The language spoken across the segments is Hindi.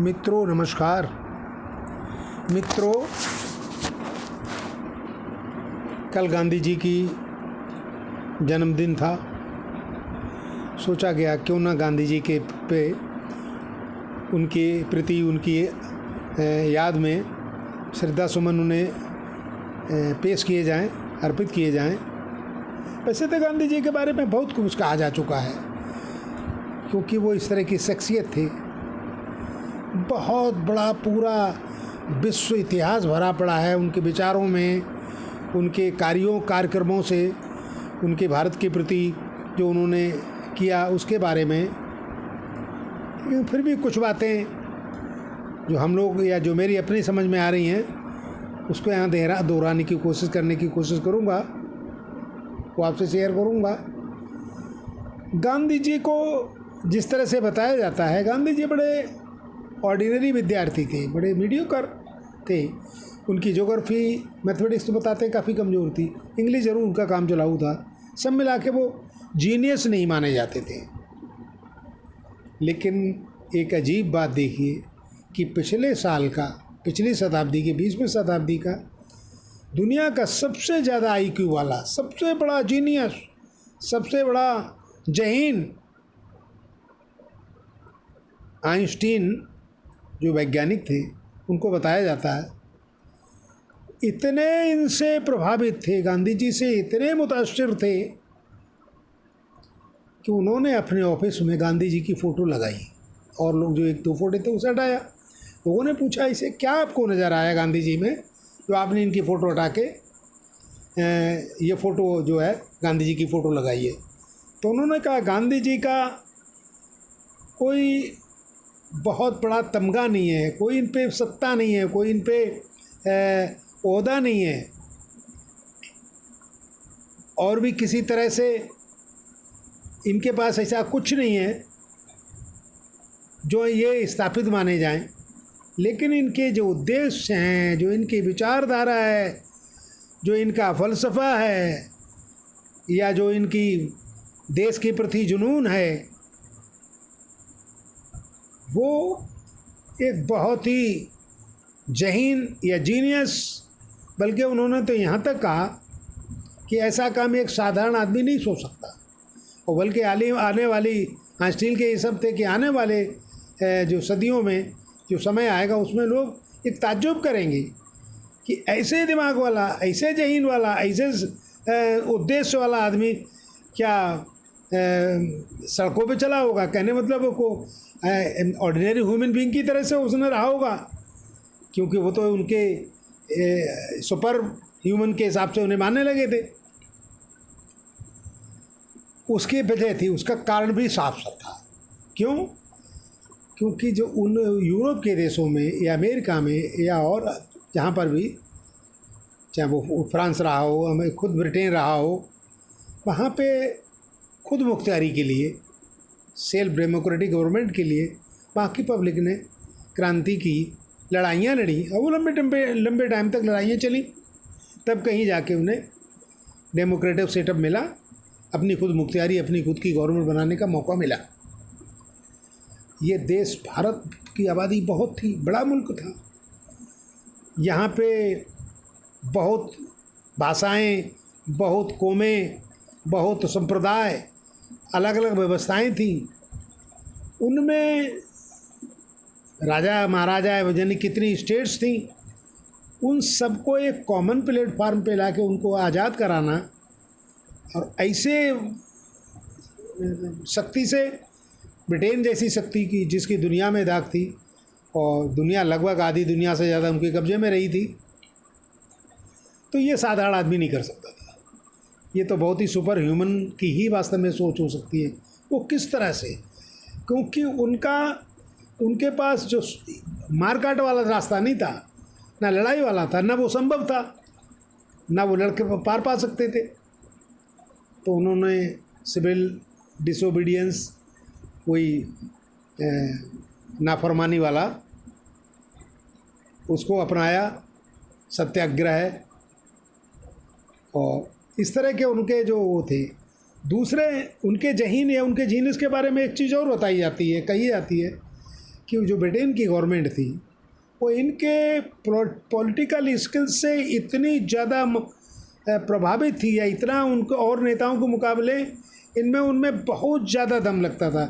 मित्रों नमस्कार। मित्रों, कल गांधी जी की जन्मदिन था। सोचा गया क्यों ना गांधी जी के पे उनके प्रति उनकी याद में श्रद्धा सुमन उन्हें पेश किए जाएं, अर्पित किए जाएं। वैसे तो गांधी जी के बारे में बहुत कुछ कहा जा चुका है, क्योंकि वो इस तरह की शख्सियत थे। बहुत बड़ा पूरा विश्व इतिहास भरा पड़ा है उनके विचारों में, उनके कार्यक्रमों से, उनके भारत के प्रति जो उन्होंने किया उसके बारे में। लेकिन फिर भी कुछ बातें जो हम लोग या जो मेरी अपनी समझ में आ रही हैं उसको यहाँ दोहराने की कोशिश करूँगा, वो आपसे शेयर करूँगा। गांधी जी को जिस तरह से बताया जाता है, गांधी जी बड़े ऑर्डिनरी विद्यार्थी थे, बड़े मीडियोकर थे। उनकी ज्योग्राफी मैथमेटिक्स तो बताते हैं काफ़ी कमज़ोर थी, इंग्लिश ज़रूर उनका काम चलाऊ था। सब मिला के वो जीनियस नहीं माने जाते थे। लेकिन एक अजीब बात देखिए कि पिछली शताब्दी के 20वीं शताब्दी का दुनिया का सबसे ज़्यादा IQ वाला, सबसे बड़ा जीनियस, सबसे बड़ा जहीन आइंस्टीन जो वैज्ञानिक थे, उनको बताया जाता है इतने इनसे प्रभावित थे, गांधी जी से इतने मुतासिर थे कि उन्होंने अपने ऑफिस में गांधी जी की फ़ोटो लगाई और लोग जो 1-2 फोटो थे उसे हटाया। लोगों ने पूछा इसे क्या आपको नज़र आया गांधी जी में जो आपने इनकी फ़ोटो हटा के ये फ़ोटो जो है गांधी जी की फ़ोटो लगाई है। तो उन्होंने कहा गांधी जी का कोई बहुत बड़ा तमगा नहीं है, कोई इन पे सत्ता नहीं है, कोई इन पे ओहदा नहीं है, और भी किसी तरह से इनके पास ऐसा कुछ नहीं है जो ये स्थापित माने जाएं। लेकिन इनके जो उद्देश्य हैं, जो इनकी विचारधारा है, जो इनका फ़लसफ़ा है, या जो इनकी देश के प्रति जुनून है, वो एक बहुत ही जहीन या जीनियस, बल्कि उन्होंने तो यहाँ तक कहा कि ऐसा काम एक साधारण आदमी नहीं सोच सकता। और बल्कि आने वाली आइंस्टीन के ये सब थे कि आने वाले जो सदियों में जो समय आएगा उसमें लोग एक ताज्जुब करेंगे कि ऐसे दिमाग वाला, ऐसे जहीन वाला, ऐसे उद्देश्य वाला आदमी क्या सड़कों पे चला होगा। कहने मतलब को ऑर्डिनरी ह्यूमन बीइंग की तरह से उसने रहा होगा, क्योंकि वो तो उनके सुपर ह्यूमन के हिसाब से उन्हें मानने लगे थे। उसकी वजह थी, उसका कारण भी साफ साफ था। क्यों? क्योंकि जो उन यूरोप के देशों में या अमेरिका में या और जहाँ पर भी, चाहे वो फ्रांस रहा हो, खुद ब्रिटेन रहा हो, वहाँ पे खुद मुख्तियारी के लिए, सेल्फ डेमोक्रेटिक गवर्नमेंट के लिए वहाँ की पब्लिक ने क्रांति की, लड़ाइयाँ लड़ी, और वो लंबे टाइम तक लड़ाइयाँ चली। तब कहीं जाके उन्हें डेमोक्रेटिक सेटअप मिला, अपनी खुद मुख्तियारी, अपनी खुद की गवर्नमेंट बनाने का मौका मिला। ये देश, भारत की आबादी बहुत ही बड़ा मुल्क था। यहाँ पे बहुत भाषाएं, बहुत कौमें, बहुत संप्रदाय, अलग अलग व्यवस्थाएं थीं। उनमें राजा महाराजा यानी कितनी स्टेट्स थीं, उन सबको एक कॉमन प्लेटफार्म पे लाके उनको आज़ाद कराना, और ऐसे शक्ति से, ब्रिटेन जैसी शक्ति की जिसकी दुनिया में दाग थी, और दुनिया लगभग आधी दुनिया से ज़्यादा उनके कब्जे में रही थी, तो ये साधारण आदमी नहीं कर सकता था। ये तो बहुत ही सुपर ह्यूमन की ही वास्तव में सोच हो सकती है। वो किस तरह से, क्योंकि उनके पास जो मारकाट वाला रास्ता नहीं था, ना लड़ाई वाला था, ना वो संभव था, ना वो लड़के पार पा सकते थे। तो उन्होंने सिविल डिसोबीडियंस, कोई नाफरमानी वाला, उसको अपनाया, सत्याग्रह, और इस तरह के उनके जो वो थे। दूसरे उनके जहीन या उनके जीनियस के बारे में एक चीज़ और बताई जाती है, कही जाती है कि जो ब्रिटेन की गवर्नमेंट थी वो इनके पॉलिटिकल स्किल्स से इतनी ज़्यादा प्रभावित थी, या इतना उनको और नेताओं के मुकाबले इनमें उनमें बहुत ज़्यादा दम लगता था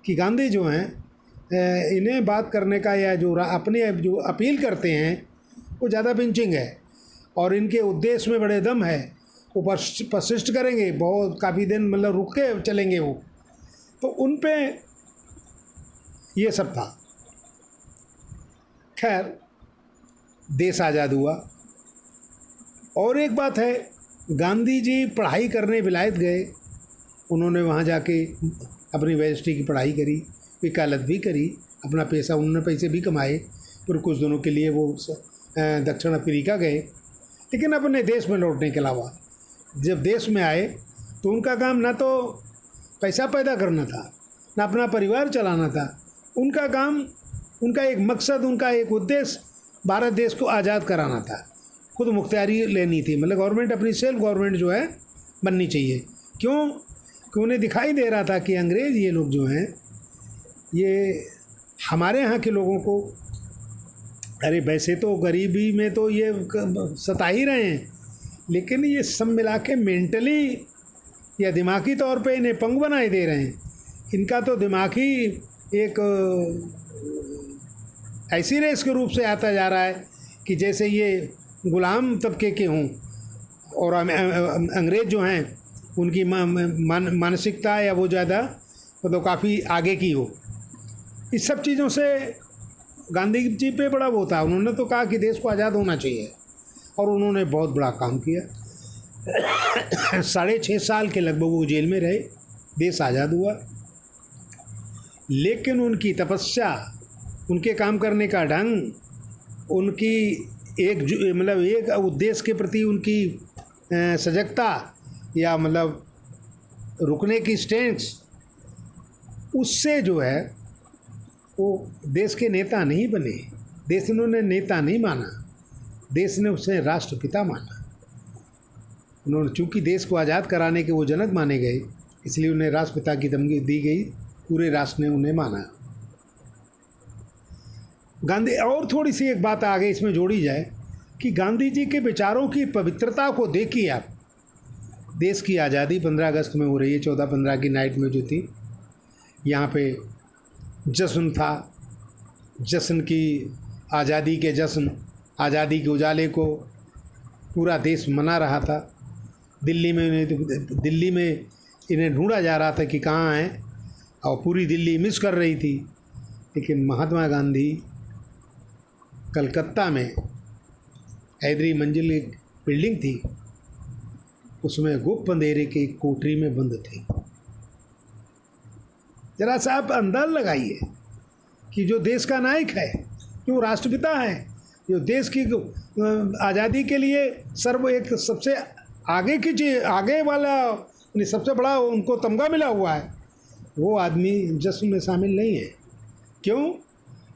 कि गांधी जो हैं इन्हें बात करने का, या जो अपने जो अपील करते हैं वो ज़्यादा पिंचिंग है, और इनके उद्देश्य में बड़े दम है, वो परसिस्ट करेंगे बहुत काफ़ी दिन, मतलब रुक के चलेंगे वो। तो उन पे ये सब था। खैर देश आज़ाद हुआ। और एक बात है, गांधी जी पढ़ाई करने विलायत गए, उन्होंने वहाँ जाके अपनी यूनिवर्सिटी की पढ़ाई करी, वकालत भी करी, अपना पैसा उन्होंने पैसे भी कमाए, फिर कुछ दिनों के लिए वो दक्षिण अफ्रीका गए। लेकिन अपने देश में लौटने के अलावा जब देश में आए तो उनका काम ना तो पैसा पैदा करना था, ना अपना परिवार चलाना था। उनका काम, उनका एक मकसद, उनका एक उद्देश्य भारत देश को आज़ाद कराना था, खुद मुख्तियारी लेनी थी, मतलब गवर्नमेंट अपनी सेल्फ गवर्नमेंट जो है बननी चाहिए। क्यों? कि उन्हें दिखाई दे रहा था कि अंग्रेज़ ये लोग जो हैं ये हमारे यहाँ के लोगों को, अरे वैसे तो गरीबी में तो ये सता ही रहे हैं, लेकिन ये सब मिला के मेंटली या दिमागी तौर पे इन्हें पंग बनाए दे रहे हैं। इनका तो दिमागी एक ऐसी रेस के रूप से आता जा रहा है कि जैसे ये गुलाम तबके के हों, और अंग्रेज़ जो हैं उनकी मानसिकता या वो ज़्यादा मतलब काफ़ी आगे की हो। इस सब चीज़ों से गांधी जी पे बड़ा वो था। उन्होंने तो कहा कि देश को आज़ाद होना चाहिए, और उन्होंने बहुत बड़ा काम किया। 6.5 साल के लगभग वो जेल में रहे, देश आज़ाद हुआ। लेकिन उनकी तपस्या, उनके काम करने का ढंग, उनकी एक उद्देश्य के प्रति उनकी सजगता, या मतलब रुकने की स्टैंड, उससे जो है वो देश के नेता नहीं बने। देश ने उन्हें नेता नहीं माना, देश ने उसे राष्ट्रपिता माना। उन्होंने, चूँकि देश को आज़ाद कराने के वो जनक माने गए, इसलिए उन्हें राष्ट्रपिता की तमगी दी गई, पूरे राष्ट्र ने उन्हें माना। गांधी, और थोड़ी सी एक बात आगे इसमें जोड़ी जाए कि गांधी जी के विचारों की पवित्रता को देखिए आप। देश की आज़ादी 15 अगस्त में हो रही है, 14-15 की नाइट में जो थी, यहाँ पे जश्न था, जश्न की आज़ादी के जश्न, आज़ादी के उजाले को पूरा देश मना रहा था। दिल्ली में इन्हें ढूंढा जा रहा था कि कहाँ हैं, और पूरी दिल्ली मिस कर रही थी। लेकिन महात्मा गांधी कलकत्ता में हैदरी मंजिल एक बिल्डिंग थी, उसमें गुप्त अंधेरे के एक कोठरी में बंद थे। जरा सा आप अंदाज़ लगाइए कि जो देश का नायक है, जो राष्ट्रपिता है, जो देश की आज़ादी के लिए एक सबसे आगे की चीज, आगे वाला, सबसे बड़ा उनको तमगा मिला हुआ है, वो आदमी जश्न में शामिल नहीं है। क्यों?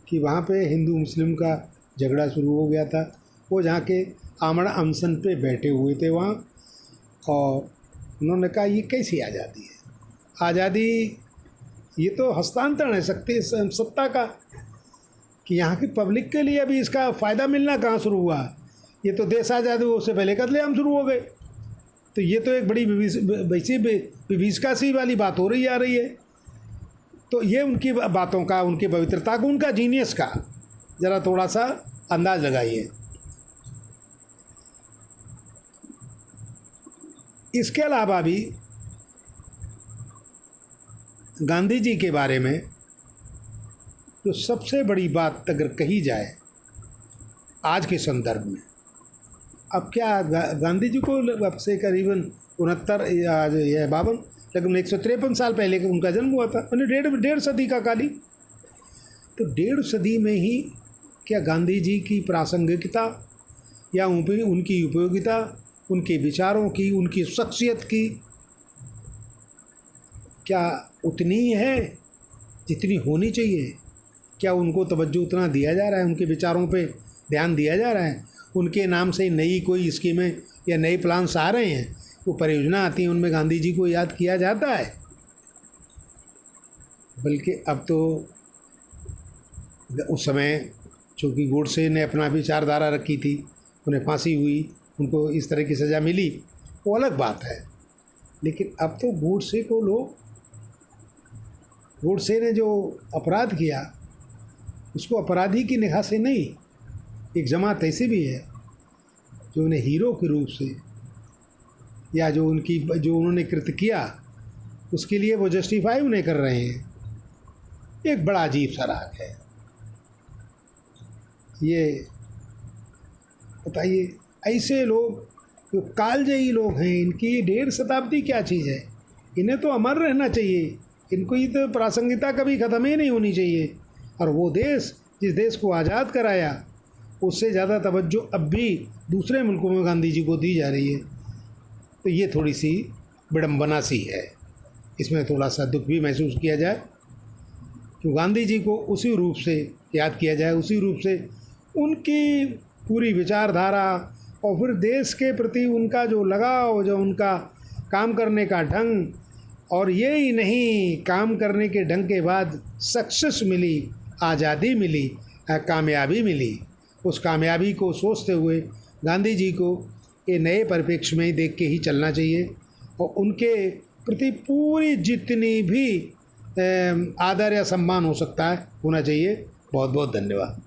कि वहाँ पे हिंदू मुस्लिम का झगड़ा शुरू हो गया था। वो जहाँ के आमण अनशन पे बैठे हुए थे वहाँ, और उन्होंने कहा ये कैसी आज़ादी है? आज़ादी ये तो हस्तांतरण है सत्ता का, कि यहाँ की पब्लिक के लिए अभी इसका फ़ायदा मिलना कहाँ शुरू हुआ? ये तो देश आज़ाद हुआ उससे पहले कत्लेआम शुरू हो गए। तो ये तो एक बड़ी विभीषिका सी वाली बात हो रही आ रही है। तो ये उनकी बातों का, उनकी पवित्रता को, उनका जीनियस का ज़रा थोड़ा सा अंदाज़ लगाइए। इसके अलावा भी गांधी जी के बारे में जो सबसे बड़ी बात अगर कही जाए आज के संदर्भ में, अब क्या गांधी जी को अब से करीबन 69 या 52, लगभग 153 साल पहले उनका जन्म हुआ था, मैंने डेढ़ सदी का काली। तो 1.5 सदी में ही क्या गांधी जी की प्रासंगिकता या उनकी उपयोगिता, उनके विचारों की, उनकी शख्सियत की क्या उतनी है जितनी होनी चाहिए? क्या उनको तवज्जो उतना दिया जा रहा है? उनके विचारों पे ध्यान दिया जा रहा है? उनके नाम से नई कोई स्कीमें या नए प्लान्स आ रहे हैं, वो परियोजना आती हैं, उनमें गांधी जी को याद किया जाता है? बल्कि अब तो उस समय चूँकि गोडसे ने अपना विचारधारा रखी थी, उन्हें फांसी हुई, उनको इस तरह की सज़ा मिली, वो अलग बात है। लेकिन अब तो गोडसे ने जो अपराध किया उसको अपराधी की निगाह से नहीं, एक जमात ऐसी भी है जो उन्हें हीरो के रूप से, या जो उन्होंने कृत्य किया उसके लिए वो जस्टिफाई उन्हें कर रहे हैं। एक बड़ा अजीब सा राग है ये। बताइए, ऐसे लोग जो कालजयी लोग हैं, इनकी 1.5 शताब्दी क्या चीज़ है? इन्हें तो अमर रहना चाहिए, इनको ये तो प्रासंगिकता कभी ख़त्म ही नहीं होनी चाहिए। और वो देश जिस देश को आज़ाद कराया, उससे ज़्यादा तवज्जो अब भी दूसरे मुल्कों में गांधी जी को दी जा रही है। तो ये थोड़ी सी विडम्बना सी है, इसमें थोड़ा सा दुख भी महसूस किया जाए कि गांधी जी को उसी रूप से याद किया जाए, उसी रूप से उनकी पूरी विचारधारा और फिर देश के प्रति उनका जो लगाव, जो उनका काम करने का ढंग, और ये ही नहीं, काम करने के ढंग के बाद सक्सेस मिली, आज़ादी मिली, कामयाबी मिली। उस कामयाबी को सोचते हुए गांधी जी को ये नए परिप्रेक्ष्य में देख के ही चलना चाहिए और उनके प्रति पूरी जितनी भी आदर या सम्मान हो सकता है होना चाहिए। बहुत बहुत धन्यवाद।